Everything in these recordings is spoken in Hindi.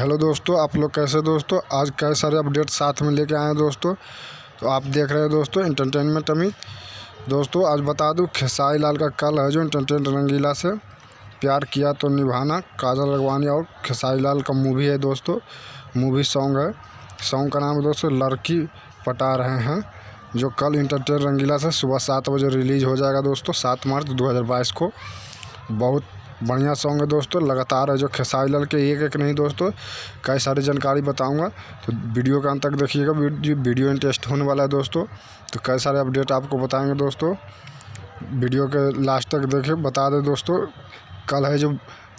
हेलो दोस्तों, आप लोग कैसे दोस्तों। आज कई सारे अपडेट साथ में लेके आए हैं दोस्तों। तो आप देख रहे हैं दोस्तों एंटरटेनमेंट अमित। दोस्तों आज बता दूं, खेसारी लाल का कल है जो एंटरटेनमेंट रंगीला से प्यार किया तो निभाना, काजल राघवानी और खेसारी लाल का मूवी है दोस्तों। मूवी सॉन्ग है, सॉन्ग का नाम है दोस्तों लड़की पटा रहे हैं, जो कल एंटरटेनमेंट रंगीला से सुबह 7 बजे रिलीज़ हो जाएगा दोस्तों, 7 मार्च 2022 को। बहुत बढ़िया सॉन्ग है दोस्तों। लगातार है जो खेसारी लाल के एक एक नहीं दोस्तों, कई सारी जानकारी बताऊंगा, तो वीडियो का अंत तक देखिएगा। वीडियो इंटरेस्ट होने वाला है दोस्तों, तो कई सारे अपडेट आपको बताएंगे दोस्तों। वीडियो के लास्ट तक देखिए। बता दें दोस्तों, कल है जो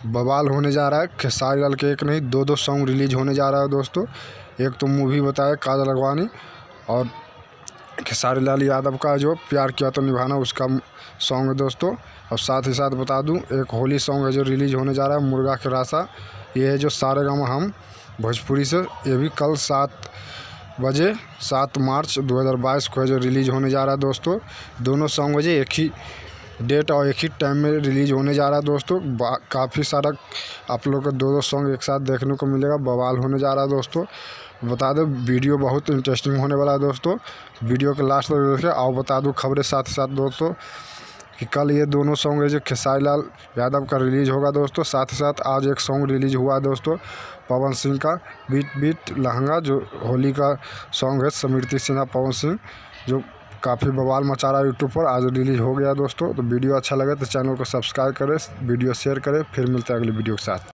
बवाल होने जा रहा है। खेसारी लाल के एक नहीं दो सॉन्ग रिलीज होने जा रहा है दोस्तों। एक तो मूवी बताया काजल राघवानी, और खेसारी लाल यादव का जो प्यार किया तो निभाना उसका सॉन्ग है दोस्तों। और साथ ही साथ बता दूं, एक होली सॉन्ग है जो रिलीज़ होने जा रहा है, मुर्गा के रासा। ये है जो सारेगामा हम भोजपुरी से, ये भी कल 7 बजे 7 मार्च 2022 को है जो रिलीज़ होने जा रहा है दोस्तों। दोनों सॉन्ग है जो एक ही डेट और एक ही टाइम में रिलीज़ होने जा रहा है दोस्तों। काफ़ी सारा आप लोग को दो सॉन्ग एक साथ देखने को मिलेगा, बवाल होने जा रहा है दोस्तों। बता दें वीडियो बहुत इंटरेस्टिंग होने वाला है दोस्तों। वीडियो के लास्ट तक देखिए। और बता दूं खबरें साथ ही साथ दोस्तों कि कल ये दोनों सॉन्ग है जो खेसारी लाल यादव का रिलीज़ होगा दोस्तों। साथ ही साथ आज एक सॉन्ग रिलीज़ हुआ है दोस्तों, पवन सिंह का बीट बीट लहंगा, जो होली का सॉन्ग है। स्मृति सिन्हा पवन सिंह, जो काफ़ी बवाल मचा रहा है यूट्यूब पर, आज रिलीज़ हो गया दोस्तों। तो वीडियो अच्छा लगे तो चैनल को सब्सक्राइब करें, वीडियो शेयर करें। फिर मिलते हैं अगली वीडियो के साथ।